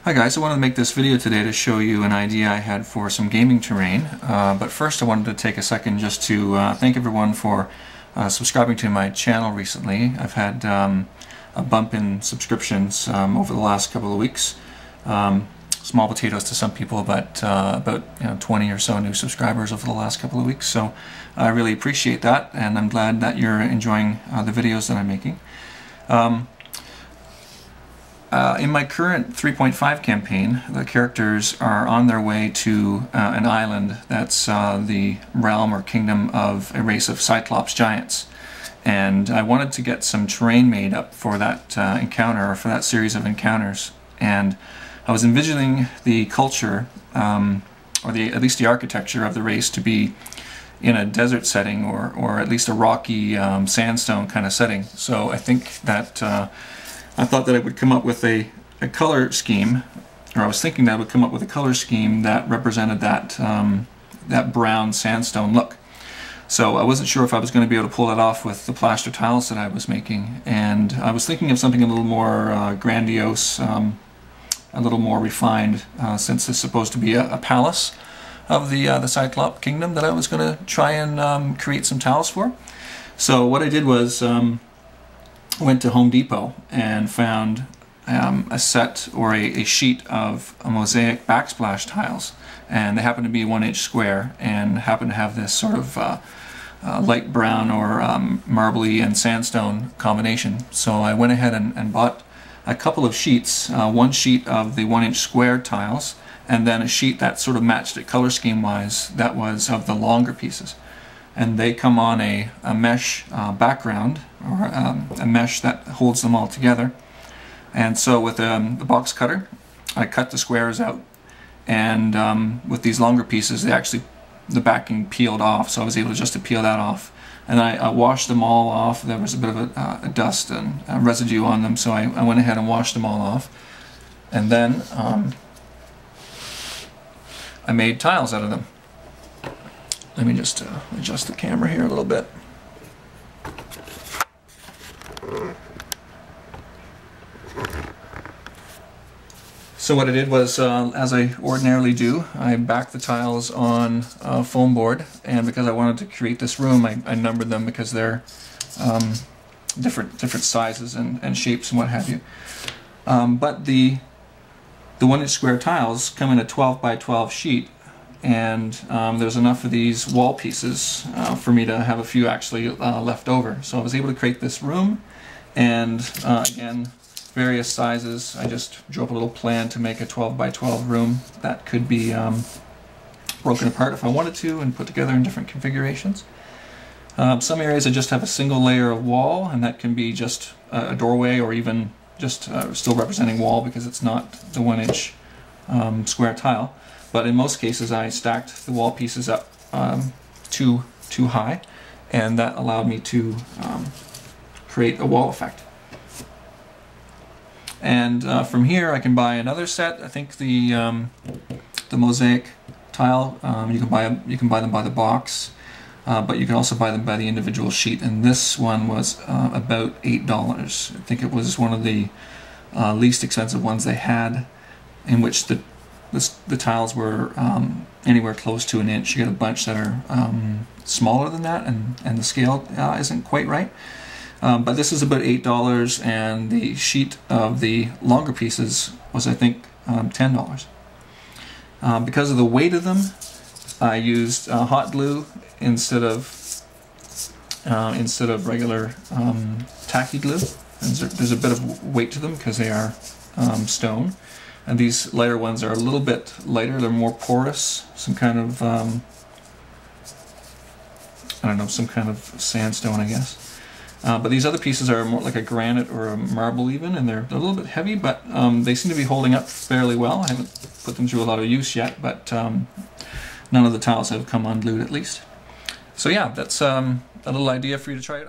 Hi guys, I wanted to make this video today to show you an idea I had for some gaming terrain, but first I wanted to take a second just to thank everyone for subscribing to my channel recently. I've had a bump in subscriptions over the last couple of weeks. Small potatoes to some people, but about 20 or so new subscribers over the last couple of weeks, so I really appreciate that, and I'm glad that you're enjoying the videos that I'm making. In my current 3.5 campaign, the characters are on their way to an island that's the realm or kingdom of a race of Cyclops giants. And I wanted to get some terrain made up for that encounter, or for that series of encounters. And I was envisioning the culture, or at least the architecture of the race, to be in a desert setting, or at least a rocky sandstone kind of setting. So I think that I thought that I would come up with a color scheme, or I was thinking that I would come up with a color scheme that represented that that brown sandstone look. So I wasn't sure if I was going to be able to pull that off with the plaster tiles that I was making, and I was thinking of something a little more grandiose, a little more refined, since it's supposed to be a palace of the Cyclops kingdom that I was going to try and create some tiles for. So what I did was went to Home Depot and found a set, or a sheet of Mosiac backsplash tiles, and they happen to be 1-inch square and happen to have this sort of light brown or marbly and sandstone combination. So I went ahead and bought a couple of sheets, one sheet of the 1-inch square tiles, and then a sheet that sort of matched it color scheme wise that was of the longer pieces. And they come on a mesh background, or a mesh that holds them all together. And so with the box cutter, I cut the squares out, and with these longer pieces, the backing peeled off, so I was able just to peel that off. And I washed them all off. There was a bit of a dust and a residue on them, so I went ahead and washed them all off. And then I made tiles out of them. Let me just adjust the camera here a little bit. So what I did was, as I ordinarily do, I backed the tiles on a foam board, and because I wanted to create this room, I numbered them because they're different sizes and shapes and what have you. But the 1-inch square tiles come in a 12 by 12 sheet, and there's enough of these wall pieces for me to have a few actually left over. So I was able to create this room, and again, various sizes. I just drew up a little plan to make a 12 by 12 room that could be broken apart if I wanted to and put together in different configurations. Some areas I just have a single layer of wall, and that can be just a doorway, or even just still representing wall because it's not the 1-inch square tile. But in most cases I stacked the wall pieces up too high, and that allowed me to create a wall effect. And from here I can buy another set. I think the Mosiac tile, you can buy them by the box, but you can also buy them by the individual sheet. And this one was about $8. I think it was one of the least expensive ones they had, in which the tiles were anywhere close to 1 inch. You get a bunch that are smaller than that, and the scale isn't quite right. But this is about $8, and the sheet of the longer pieces was, I think, $10. Because of the weight of them, I used hot glue instead of regular tacky glue. And there's a bit of weight to them because they are stone. And these lighter ones are a little bit lighter, they're more porous, some kind of, I don't know, some kind of sandstone, I guess. But these other pieces are more like a granite or a marble even, and they're a little bit heavy, but they seem to be holding up fairly well. I haven't put them through a lot of use yet, but none of the tiles have come unglued at least. So yeah, that's a little idea for you to try it.